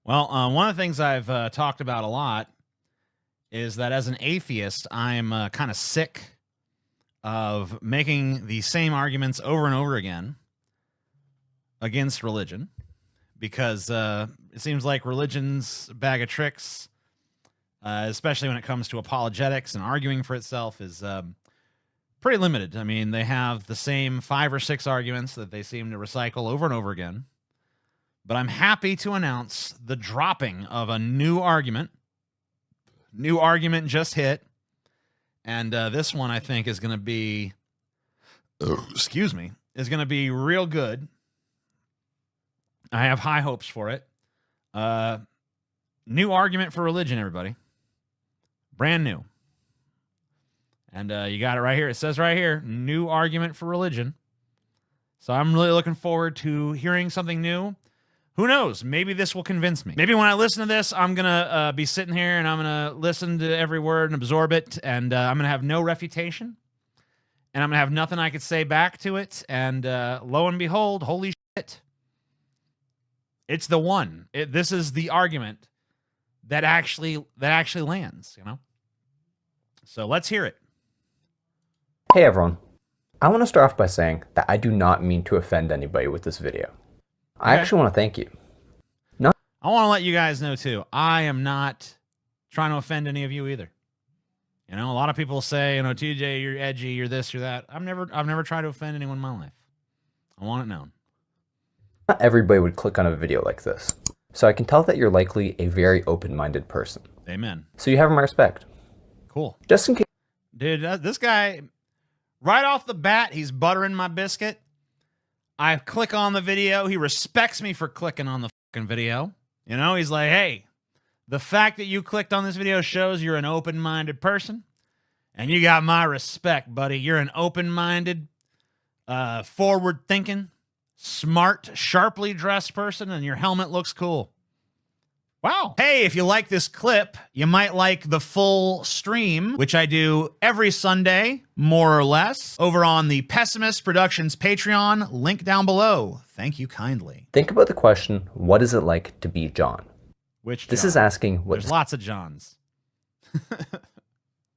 Well, one of the things I've talked about a lot is that as an atheist, I'm kind of sick of making the same arguments over and over again against religion because it seems like religion's a bag of tricks, especially when it comes to apologetics and arguing for itself, is pretty limited. I mean, they have the same 5 or 6 arguments that they seem to recycle over and over again. But I'm happy to announce the dropping of a new argument. New argument just hit. And this one, I think, is going to be, excuse me, is going to be real good. I have high hopes for it. New argument for religion, everybody. Brand new. And you got it right here. It says right here, new argument for religion. So I'm really looking forward to hearing something new. Who knows? Maybe this will convince me. Maybe when I listen to this, I'm going to be sitting here and I'm going to listen to every word and absorb it. And I'm going to have no refutation. And I'm going to have nothing I could say back to it. And lo and behold, holy shit. It's the one. This is the argument that actually lands, you know? So let's hear it. Hey everyone. I want to start off by saying that I do not mean to offend anybody with this video. I actually want to thank you. I want to let you guys know too, I am not trying to offend any of you either. You know, a lot of people say, you know, TJ, you're edgy, you're this, you're that. I've never tried to offend anyone in my life. I want it known. Not everybody would click on a video like this, so I can tell that you're likely a very open-minded person. Amen. So you have my respect. Cool. Just in case. Dude, this guy, right off the bat, he's buttering my biscuit. I click on the video. He respects me for clicking on the fucking video. You know, he's like, hey, the fact that you clicked on this video shows you're an open-minded person. And you got my respect, buddy. You're an open-minded, forward-thinking, smart, sharply dressed person, and your helmet looks cool. Wow. Hey, if you like this clip, you might like the full stream, which I do every Sunday, more or less, over on the Pessimist Productions Patreon, link down below. Thank you kindly. Think about the question, what is it like to be John? Which John? This is asking what There's lots of Johns.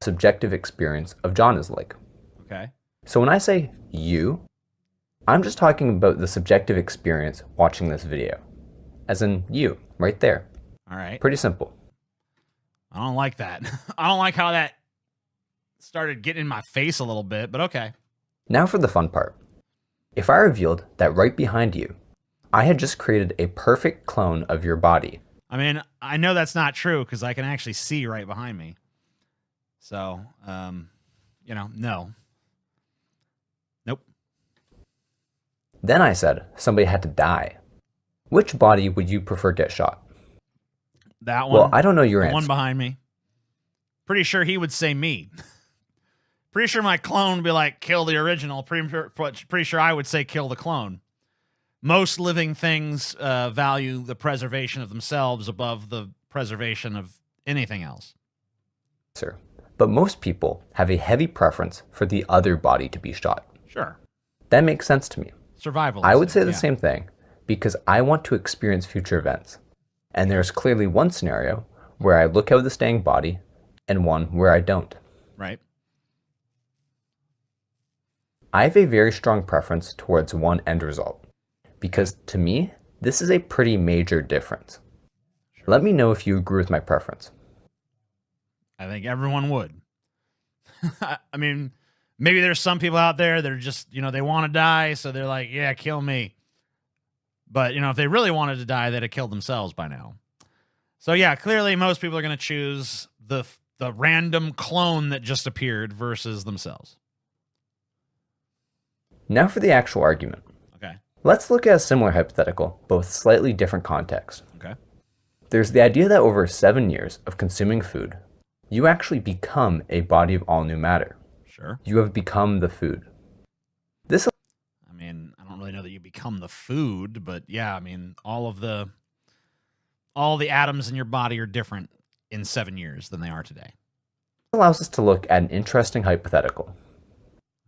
subjective experience of John is like. Okay. So when I say you, I'm just talking about the subjective experience watching this video. As in you, right there. All right. Pretty simple. I don't like that. I don't like how that started getting in my face a little bit, but okay. Now for the fun part. If I revealed that right behind you, I had just created a perfect clone of your body. I mean, I know that's not true because I can actually see right behind me. So, you know, no. Nope. Then I said somebody had to die. Which body would you prefer get shot? That one. Well, I don't know your answer. The one behind me. Pretty sure he would say me. Pretty sure my clone would be like, kill the original. Pretty sure I would say kill the clone. Most living things value the preservation of themselves above the preservation of anything else. Sir, but most people have a heavy preference for the other body to be shot. Sure. That makes sense to me. Survival. I would say the same thing because I want to experience future events. And there's clearly one scenario where I look out the staying body and one where I don't. Right. I have a very strong preference towards one end result because to me, this is a pretty major difference. Sure. Let me know if you agree with my preference. I think everyone would. I mean, maybe there's some people out there that are just, you know, they want to die. So they're like, yeah, kill me. But, you know, if they really wanted to die, they'd have killed themselves by now. So, yeah, clearly most people are going to choose the random clone that just appeared versus themselves. Now for the actual argument. Okay. Let's look at a similar hypothetical, but with slightly different context. Okay. There's the idea that over 7 years of consuming food, you actually become a body of all new matter. Sure. You have become the food. This I mean, I don't really know that you become the food, but yeah, I mean, all the atoms in your body are different in 7 years than they are today. allows us to look at an interesting hypothetical.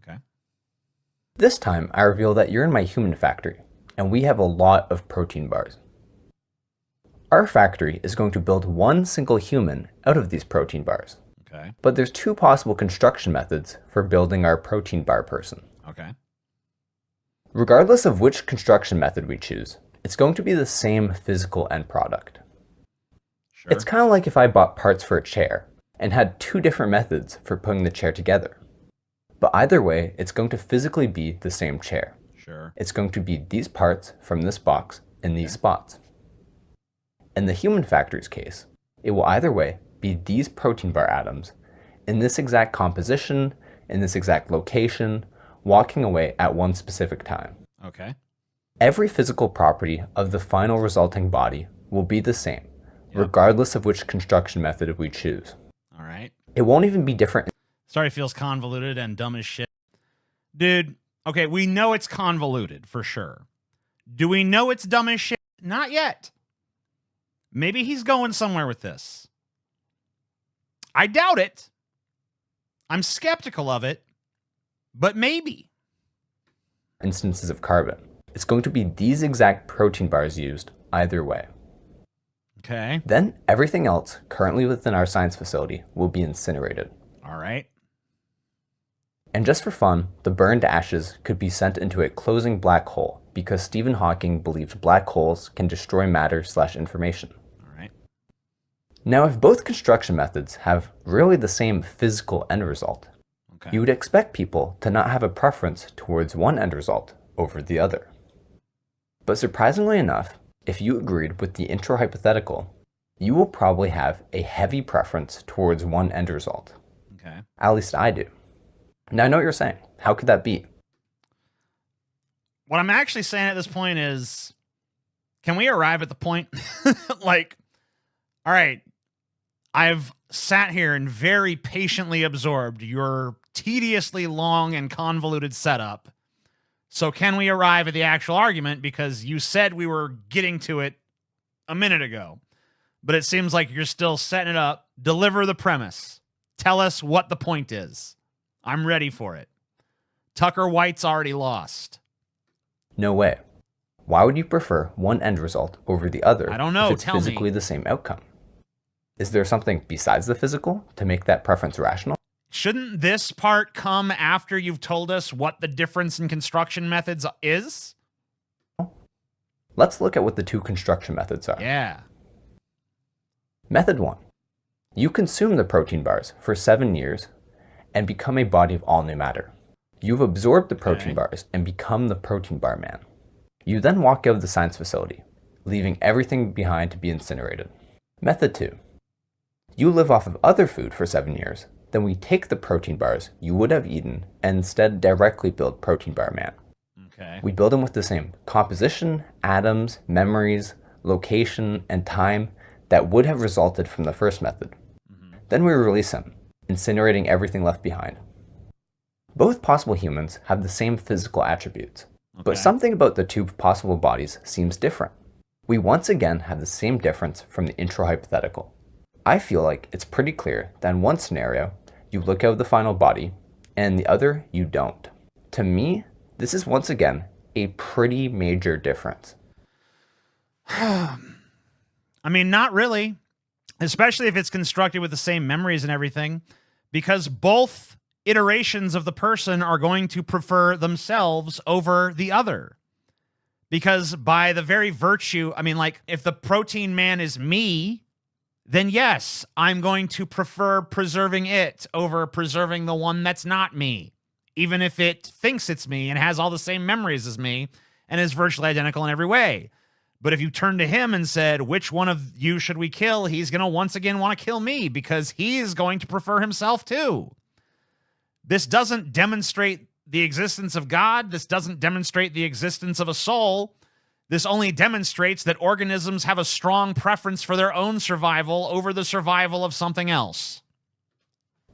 Okay. This time, I reveal that you're in my human factory, and we have a lot of protein bars. Our factory is going to build one single human out of these protein bars. Okay. But there's two possible construction methods for building our protein bar person. Okay. Regardless of which construction method we choose, it's going to be the same physical end product. Sure. It's kind of like if I bought parts for a chair and had two different methods for putting the chair together. But either way, it's going to physically be the same chair. Sure. It's going to be these parts from this box in these spots. In the human factory's case, it will either way be these protein bar atoms in this exact composition, in this exact location, walking away at one specific time. Okay. Every physical property of the final resulting body will be the same, regardless of which construction method we choose. All right. It won't even be different. Sorry, feels convoluted and dumb as shit. Dude, okay, we know it's convoluted for sure. Do we know it's dumb as shit? Not yet. Maybe he's going somewhere with this. I doubt it. I'm skeptical of it, but maybe. Instances of carbon. It's going to be these exact protein bars used either way. Okay. Then everything else currently within our science facility will be incinerated. All right. And just for fun, the burned ashes could be sent into a closing black hole because Stephen Hawking believed black holes can destroy matter/information. All right. Now, if both construction methods have really the same physical end result, Okay. you would expect people to not have a preference towards one end result over the other. But surprisingly enough, if you agreed with the intro hypothetical, you will probably have a heavy preference towards one end result. Okay. At least I do. Now I know what you're saying. How could that be? What I'm actually saying at this point is, can we arrive at the point? Like, all right, I've sat here and very patiently absorbed your tediously long and convoluted setup. So can we arrive at the actual argument? Because you said we were getting to it a minute ago, but it seems like you're still setting it up. Deliver the premise. Tell us what the point is. I'm ready for it. Tucker White's already lost. No way. Why would you prefer one end result over the other? I don't know. If it's Tell me. physically the same outcome? Is there something besides the physical to make that preference rational? Shouldn't this part come after you've told us what the difference in construction methods is? Let's look at what the two construction methods are. Yeah. Method 1. You consume the protein bars for 7 years and become a body of all new matter. You've absorbed the protein bars and become the protein bar man. You then walk out of the science facility, leaving everything behind to be incinerated. Method 2. You live off of other food for 7 years, then we take the protein bars you would have eaten and instead directly build protein bar man. Okay. We build them with the same composition, atoms, memories, location, and time that would have resulted from the first method. Then we release him, incinerating everything left behind. Both possible humans have the same physical attributes, but something about the two possible bodies seems different. We once again have the same difference from the intro hypothetical. I feel like it's pretty clear that in one scenario, you look out the final body, and in the other, you don't. To me, this is once again a pretty major difference. I mean, not really. Especially if it's constructed with the same memories and everything, because both iterations of the person are going to prefer themselves over the other. Because by the very virtue, I mean, like, if the protein man is me, then yes, I'm going to prefer preserving it over preserving the one that's not me, even if it thinks it's me and has all the same memories as me and is virtually identical in every way. But if you turn to him and said, which one of you should we kill? He's going to once again want to kill me because he is going to prefer himself too. This doesn't demonstrate the existence of God. This doesn't demonstrate the existence of a soul. This only demonstrates that organisms have a strong preference for their own survival over the survival of something else.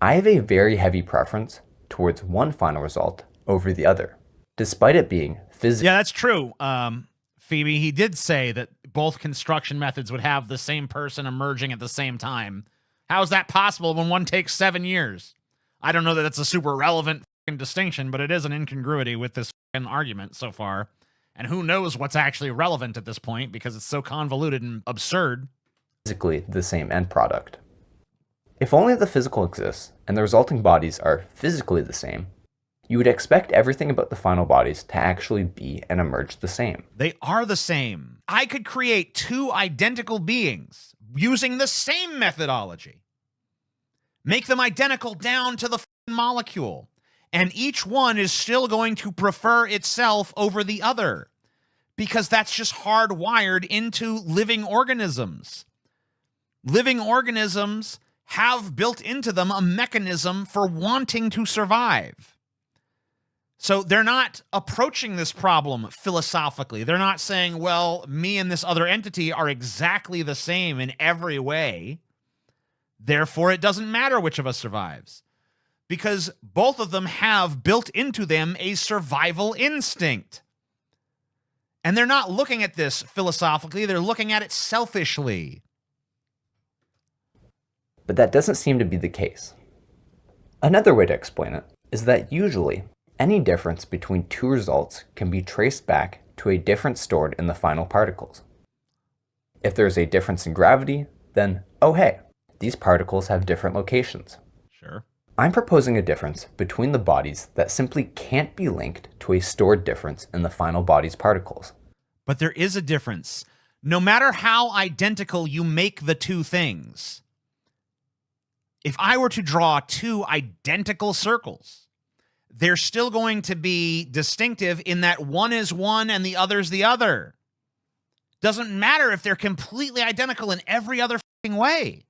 I have a very heavy preference towards one final result over the other, despite it being physically. Yeah, that's true. Phoebe, he did say that both construction methods would have the same person emerging at the same time. How is that possible when one takes 7 years? I don't know that that's a super relevant distinction, but it is an incongruity with this argument so far. And who knows what's actually relevant at this point because it's so convoluted and absurd. Physically the same end product. If only the physical exists and the resulting bodies are physically the same, you would expect everything about the final bodies to actually be and emerge the same. They are the same. I could create two identical beings using the same methodology. Make them identical down to the molecule. And each one is still going to prefer itself over the other because that's just hardwired into living organisms. Living organisms have built into them a mechanism for wanting to survive. So they're not approaching this problem philosophically. They're not saying, well, me and this other entity are exactly the same in every way. Therefore, it doesn't matter which of us survives. Because both of them have built into them a survival instinct. And they're not looking at this philosophically, they're looking at it selfishly. But that doesn't seem to be the case. Another way to explain it is that usually any difference between two results can be traced back to a difference stored in the final particles. If there's a difference in gravity, then, oh hey, these particles have different locations. Sure. I'm proposing a difference between the bodies that simply can't be linked to a stored difference in the final body's particles. But there is a difference. No matter how identical you make the two things, if I were to draw two identical circles, they're still going to be distinctive in that one is one and the other's the other. Doesn't matter if they're completely identical in every other way.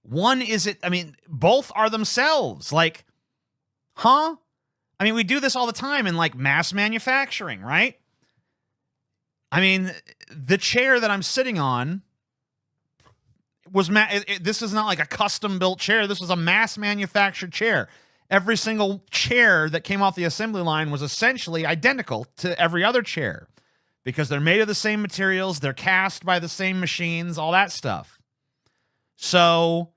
One is it, I mean, both are themselves. Like, huh? I mean, we do this all the time in like mass manufacturing, right? I mean, the chair that I'm sitting on was, this is not like a custom built chair. This was a mass manufactured chair. Every single chair that came off the assembly line was essentially identical to every other chair because they're made of the same materials. They're cast by the same machines, all that stuff. So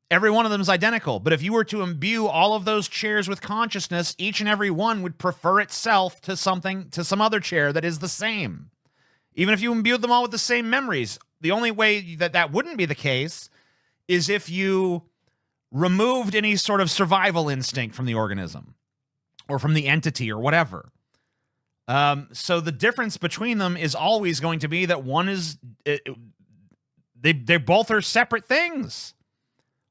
every one of them is identical. But if you were to imbue all of those chairs with consciousness, each and every one would prefer itself to something, to some other chair that is the same. Even if you imbued them all with the same memories, the only way that that wouldn't be the case is if you removed any sort of survival instinct from the organism or from the entity or whatever. So the difference between them is always going to be that one is, they both are separate things.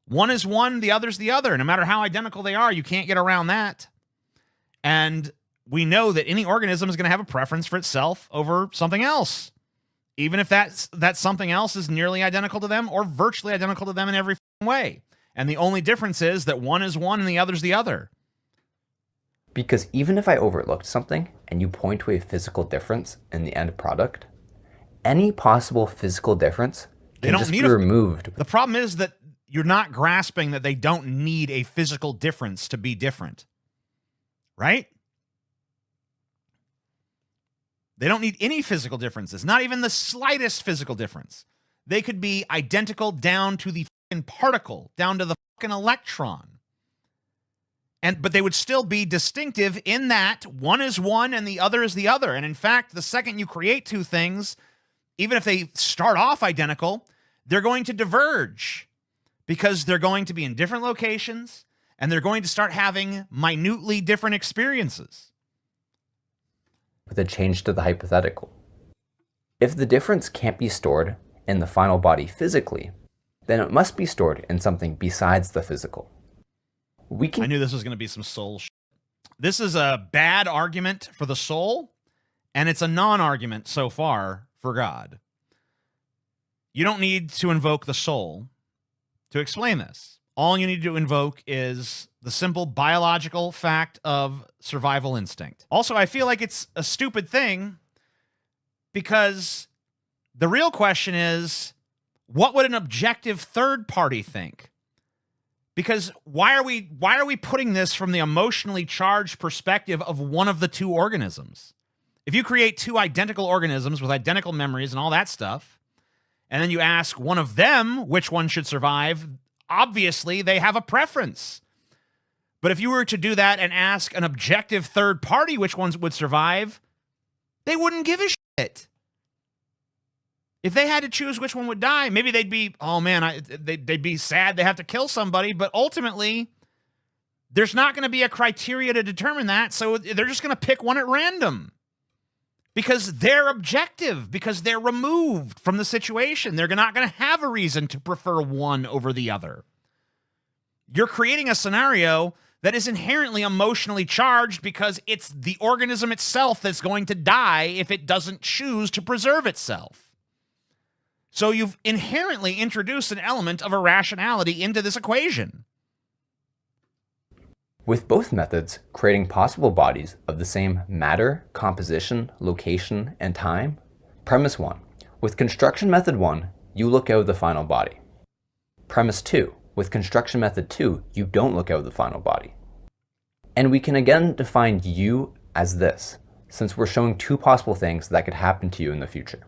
One is one, the other's the other. No matter how identical they are, you can't get around that. And we know that any organism is going to have a preference for itself over something else, even if that something else is nearly identical to them or virtually identical to them in every way. And the only difference is that one is one and the other's the other. Because even if I overlooked something and you point to a physical difference in the end product, any possible physical difference can just be removed. The problem is that you're not grasping that they don't need a physical difference to be different, right? They don't need any physical differences, not even the slightest physical difference. They could be identical down to the fucking particle, down to the fucking electron. But they would still be distinctive in that one is one and the other is the other. And in fact, the second you create two things, even if they start off identical, they're going to diverge because they're going to be in different locations and they're going to start having minutely different experiences. With a change to the hypothetical. If the difference can't be stored in the final body physically, then it must be stored in something besides the physical. I knew this was going to be some soul shit. This is a bad argument for the soul, and it's a non-argument so far for God. You don't need to invoke the soul to explain this. All you need to invoke is the simple biological fact of survival instinct. Also, I feel like it's a stupid thing because the real question is, what would an objective third party think? Because why are we putting this from the emotionally charged perspective of one of the two organisms? If you create two identical organisms with identical memories and all that stuff, and then you ask one of them which one should survive, obviously they have a preference. But if you were to do that and ask an objective third party which ones would survive, They wouldn't give a shit. If they had to choose which one would die, maybe they'd be, oh man, they'd be sad they have to kill somebody, but ultimately, there's not going to be a criteria to determine that, so they're just going to pick one at random. Because they're objective, because they're removed from the situation. They're not going to have a reason to prefer one over the other. You're creating a scenario that is inherently emotionally charged because it's the organism itself that's going to die if it doesn't choose to preserve itself. So you've inherently introduced an element of irrationality into this equation. With both methods creating possible bodies of the same matter, composition, location, and time. Premise 1. With construction method 1, you look out of the final body. Premise 2. With construction method 2, you don't look out of the final body. And we can again define you as this, since we're showing two possible things that could happen to you in the future.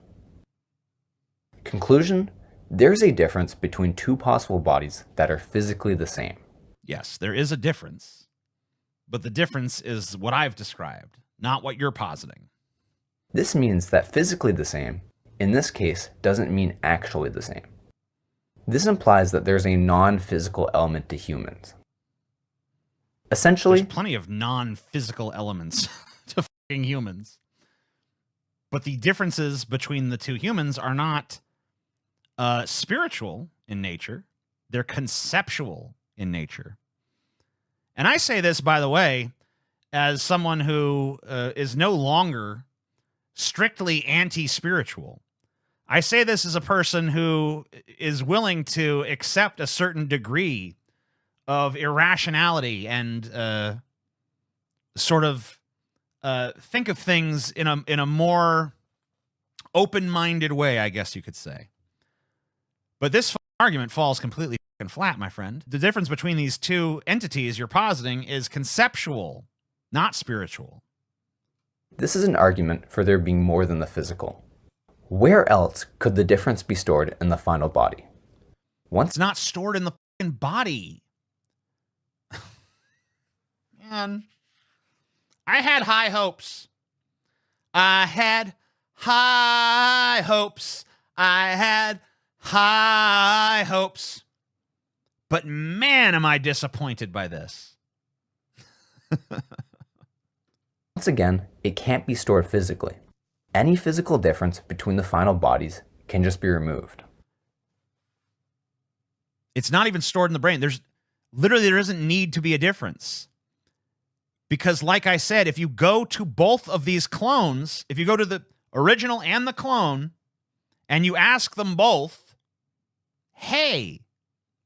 Conclusion, there's a difference between two possible bodies that are physically the same. Yes, there is a difference. But the difference is what I've described, not what you're positing. This means that physically the same, in this case, doesn't mean actually the same. This implies that there's a non-physical element to humans. Essentially, there's plenty of non-physical elements to fucking humans. But the differences between the two humans are not spiritual in nature. They're conceptual in nature. And I say this, by the way, as someone who is no longer strictly anti-spiritual. I say this as a person who is willing to accept a certain degree of irrationality and sort of think of things in a more open-minded way, I guess you could say. But this argument falls completely flat, my friend. The difference between these two entities you're positing is conceptual, not spiritual. This is an argument for there being more than the physical. Where else could the difference be stored in the final body? It's not stored in the fucking body. Man, I had high hopes. I had high hopes. I had high hopes. But man, am I disappointed by this. Once again, it can't be stored physically. Any physical difference between the final bodies can just be removed. It's not even stored in the brain. There doesn't need to be a difference. Because like I said, if you go to both of these clones, if you go to the original and the clone, and you ask them both, hey,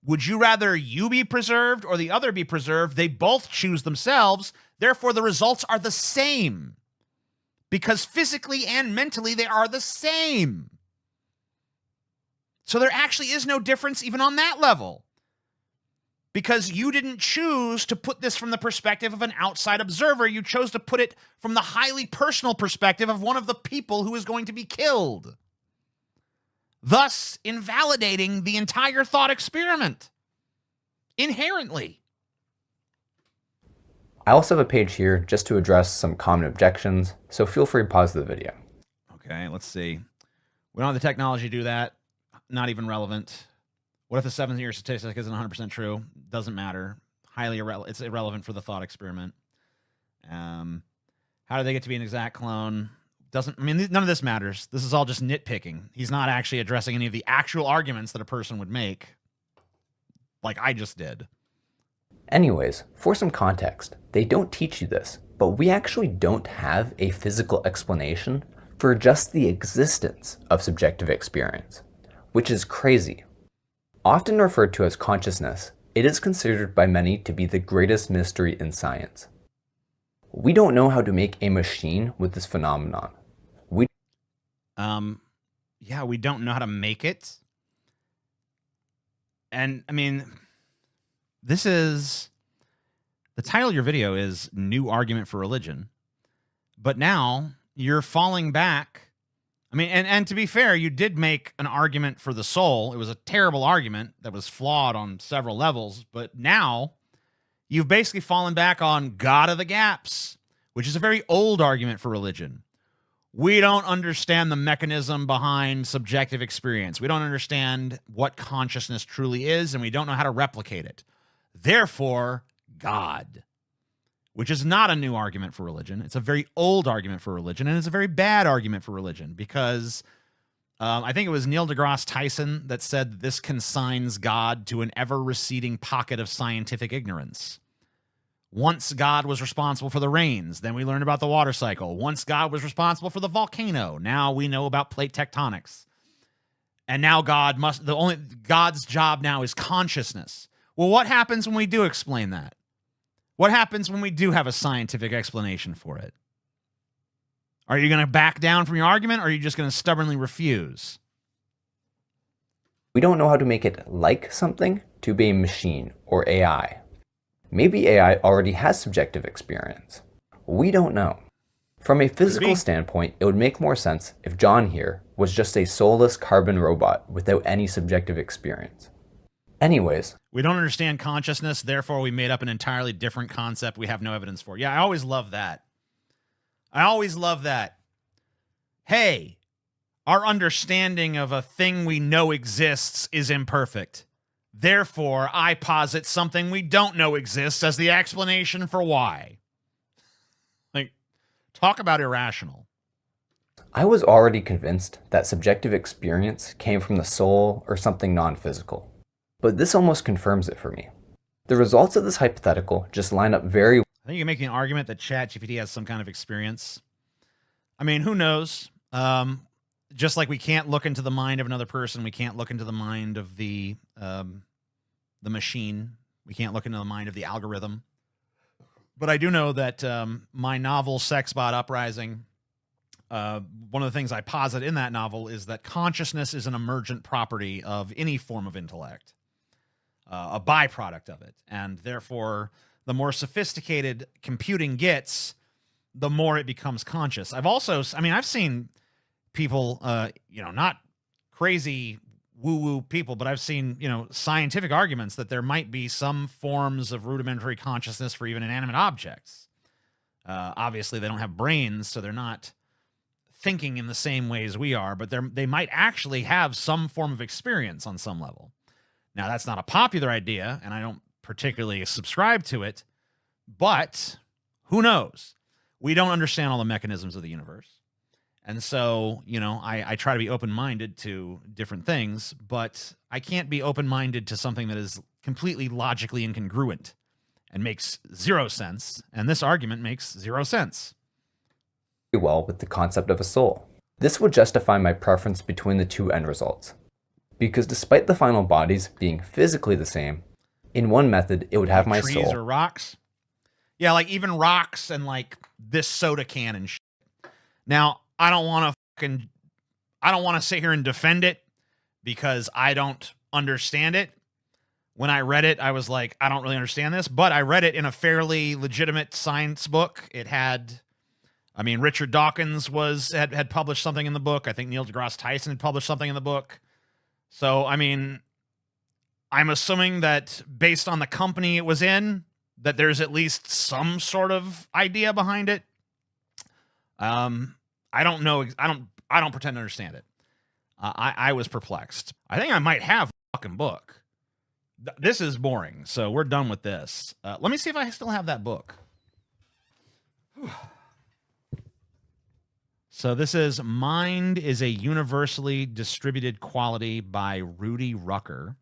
would you rather you be preserved or the other be preserved? They both choose themselves. Therefore, the results are the same. Because physically and mentally, they are the same. So there actually is no difference even on that level. Because you didn't choose to put this from the perspective of an outside observer. You chose to put it from the highly personal perspective of one of the people who is going to be killed. Thus, invalidating the entire thought experiment. Inherently. I also have a page here just to address some common objections, so feel free to pause the video. Okay, let's see. We don't have the technology to do that. Not even relevant. What if the 7-year statistic isn't 100% true? Doesn't matter. Highly irrelevant. It's irrelevant for the thought experiment. How do they get to be an exact clone? Doesn't. I mean, none of this matters. This is all just nitpicking. He's not actually addressing any of the actual arguments that a person would make, like I just did. Anyways, for some context, they don't teach you this, but we actually don't have a physical explanation for just the existence of subjective experience, which is crazy. Often referred to as consciousness, it is considered by many to be the greatest mystery in science. We don't know how to make a machine with this phenomenon. Yeah, we don't know how to make it. And I mean, this is the title of your video is New Argument for Religion. But now you're falling back. I mean, and to be fair, you did make an argument for the soul. It was a terrible argument that was flawed on several levels. But now you've basically fallen back on God of the gaps, which is a very old argument for religion. We don't understand the mechanism behind subjective experience. We don't understand what consciousness truly is, and we don't know how to replicate it. Therefore, God, which is not a new argument for religion. It's a very old argument for religion, and it's a very bad argument for religion because I think it was Neil deGrasse Tyson that said that this consigns God to an ever-receding pocket of scientific ignorance. Once God was responsible for the rains, then we learned about the water cycle. Once God was responsible for the volcano, now we know about plate tectonics. And now God's job now is consciousness. Well, what happens when we do explain that? What happens when we do have a scientific explanation for it? Are you going to back down from your argument, or are you just going to stubbornly refuse? We don't know how to make it like something to be a machine or AI. Maybe AI already has subjective experience. We don't know. From a physical standpoint, it would make more sense if John here was just a soulless carbon robot without any subjective experience. Anyways. We don't understand consciousness, therefore we made up an entirely different concept we have no evidence for. Yeah, I always love that. I always love that. Hey, our understanding of a thing we know exists is imperfect. Therefore, I posit something we don't know exists as the explanation for why. Like, talk about irrational. I was already convinced that subjective experience came from the soul or something non-physical. But this almost confirms it for me. The results of this hypothetical just line up very well. I think you're making an argument that ChatGPT has some kind of experience. I mean, who knows? Just like we can't look into the mind of another person, we can't look into the mind of the machine. We can't look into the mind of the algorithm. But I do know that my novel, Sexbot Uprising, one of the things I posit in that novel is that consciousness is an emergent property of any form of intellect, a byproduct of it. And therefore, the more sophisticated computing gets, the more it becomes conscious. I've seen people, not crazy woo-woo people, but I've seen, scientific arguments that there might be some forms of rudimentary consciousness for even inanimate objects. Obviously, they don't have brains, so they're not thinking in the same ways we are, but they might actually have some form of experience on some level. Now, that's not a popular idea, and I don't particularly subscribe to it, but who knows? We don't understand all the mechanisms of the universe. And so, I try to be open-minded to different things, but I can't be open-minded to something that is completely logically incongruent and makes zero sense. And this argument makes zero sense. Well with the concept of a soul. This would justify my preference between the two end results. Because despite the final bodies being physically the same, in one method it would have my soul. Trees or rocks? Yeah, like even rocks and like this soda can and shit. Now, I don't want to sit here and defend it because I don't understand it. When I read it, I was like, I don't really understand this, but I read it in a fairly legitimate science book. It had, Richard Dawkins had published something in the book. I think Neil deGrasse Tyson had published something in the book. So, I'm assuming that based on the company it was in, that there's at least some sort of idea behind it. I don't know. I don't pretend to understand it. I was perplexed. I think I might have a fucking book. This is boring, so we're done with this. Let me see if I still have that book. So this is Mind is a Universally Distributed Quality by Rudy Rucker,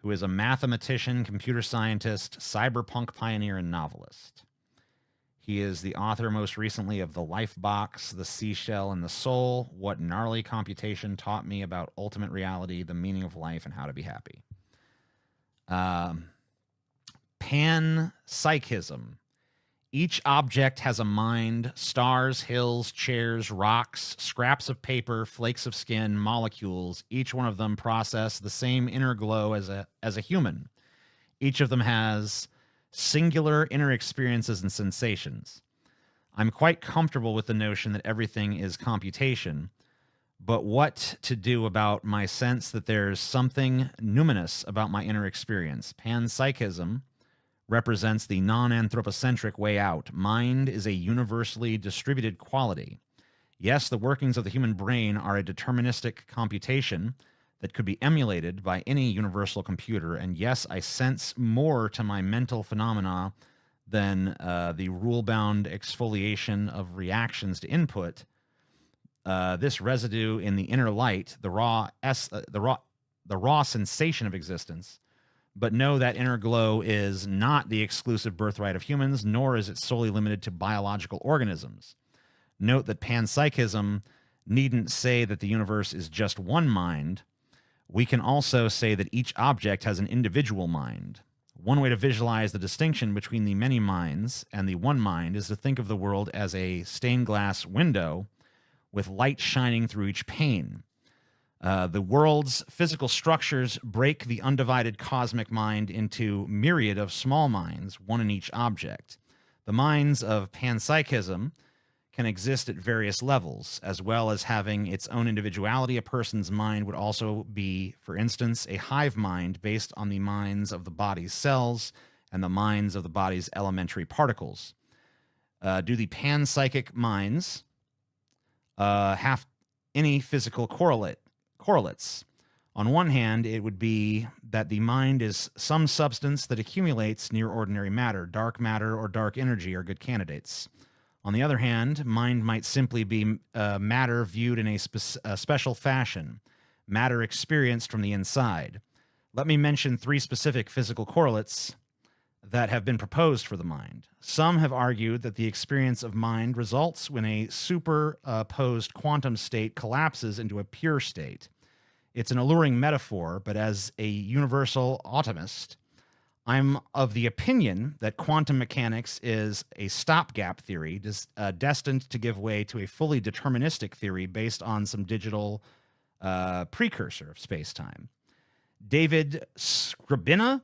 who is a mathematician, computer scientist, cyberpunk pioneer, and novelist. He is the author most recently of The Life Box, The Seashell, and the Soul, What Gnarly Computation Taught Me About Ultimate Reality, the Meaning of Life, and How to Be Happy. Panpsychism. Each object has a mind: stars, hills, chairs, rocks, scraps of paper, flakes of skin, molecules. Each one of them process the same inner glow as a human. Each of them has singular inner experiences and sensations. I'm quite comfortable with the notion that everything is computation, but what to do about my sense that there's something numinous about my inner experience? Panpsychism represents the non-anthropocentric way out. Mind is a universally distributed quality. Yes, the workings of the human brain are a deterministic computation that could be emulated by any universal computer. And yes, I sense more to my mental phenomena than the rule-bound exfoliation of reactions to input. This residue in the inner light, the raw sensation of existence. But know that inner glow is not the exclusive birthright of humans, nor is it solely limited to biological organisms. Note that panpsychism needn't say that the universe is just one mind. We can also say that each object has an individual mind. One way to visualize the distinction between the many minds and the one mind is to think of the world as a stained glass window with light shining through each pane. The world's physical structures break the undivided cosmic mind into myriad of small minds, one in each object. The minds of panpsychism can exist at various levels, as well as having its own individuality. A person's mind would also be, for instance, a hive mind based on the minds of the body's cells and the minds of the body's elementary particles. Do the panpsychic minds have any physical correlates? On one hand, it would be that the mind is some substance that accumulates near ordinary matter. Dark matter or dark energy are good candidates. On the other hand, mind might simply be matter viewed in a special fashion, matter experienced from the inside. Let me mention 3 specific physical correlates that have been proposed for the mind. Some have argued that the experience of mind results when a superposed quantum state collapses into a pure state. It's an alluring metaphor, but as a universal optimist, I'm of the opinion that quantum mechanics is a stopgap theory destined to give way to a fully deterministic theory based on some digital precursor of space-time. David Scribina,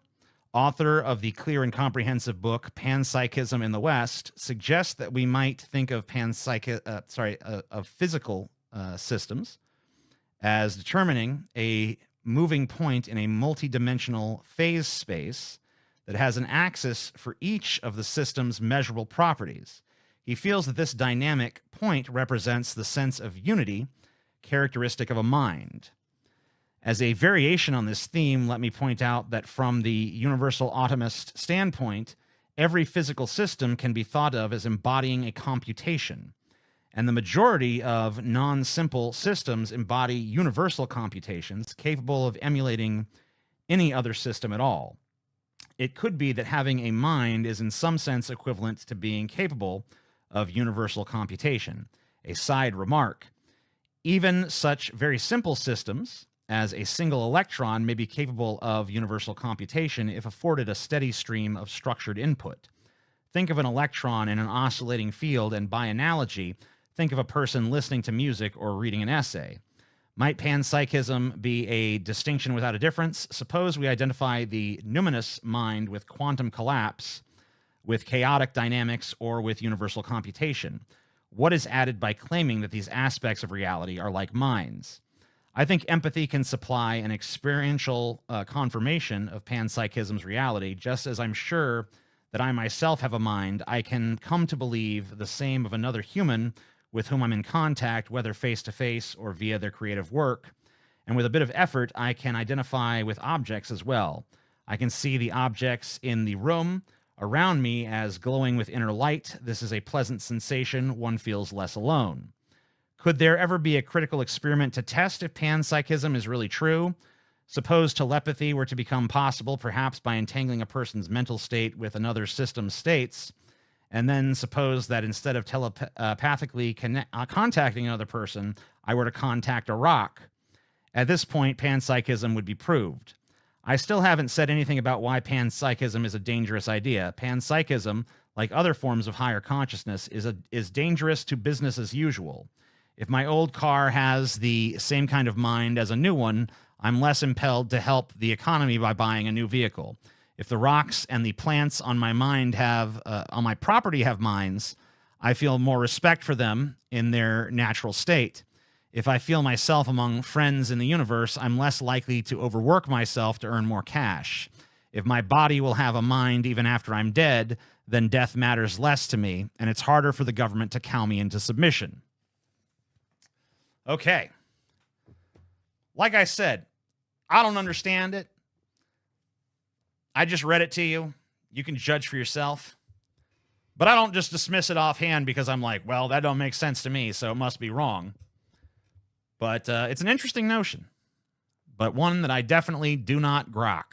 author of the clear and comprehensive book Panpsychism in the West, suggests that we might think of physical systems as determining a moving point in a multidimensional phase space that has an axis for each of the system's measurable properties. He feels that this dynamic point represents the sense of unity characteristic of a mind. As a variation on this theme, let me point out that from the universal optimist standpoint, every physical system can be thought of as embodying a computation, and the majority of non-simple systems embody universal computations capable of emulating any other system at all. It could be that having a mind is in some sense equivalent to being capable of universal computation. A side remark: even such very simple systems as a single electron may be capable of universal computation if afforded a steady stream of structured input. Think of an electron in an oscillating field, and by analogy, think of a person listening to music or reading an essay. Might panpsychism be a distinction without a difference? Suppose we identify the numinous mind with quantum collapse, with chaotic dynamics, or with universal computation. What is added by claiming that these aspects of reality are like minds? I think empathy can supply an experiential confirmation of panpsychism's reality, just as I'm sure that I myself have a mind. I can come to believe the same of another human with whom I'm in contact, whether face-to-face or via their creative work. And with a bit of effort, I can identify with objects as well. I can see the objects in the room around me as glowing with inner light. This is a pleasant sensation. One feels less alone. Could there ever be a critical experiment to test if panpsychism is really true? Suppose telepathy were to become possible, perhaps by entangling a person's mental state with another system's states. And then suppose that instead of telepathically contacting another person, I were to contact a rock. At this point, panpsychism would be proved. I still haven't said anything about why panpsychism is a dangerous idea. Panpsychism, like other forms of higher consciousness, is dangerous to business as usual. If my old car has the same kind of mind as a new one, I'm less impelled to help the economy by buying a new vehicle. If the rocks and the plants on my mind on my property have minds, I feel more respect for them in their natural state. If I feel myself among friends in the universe, I'm less likely to overwork myself to earn more cash. If my body will have a mind even after I'm dead, then death matters less to me, and it's harder for the government to cow me into submission. Okay. Like I said, I don't understand it. I just read it to you. You can judge for yourself. But I don't just dismiss it offhand because I'm like, well, that don't make sense to me, so it must be wrong. But it's an interesting notion, but one that I definitely do not grok.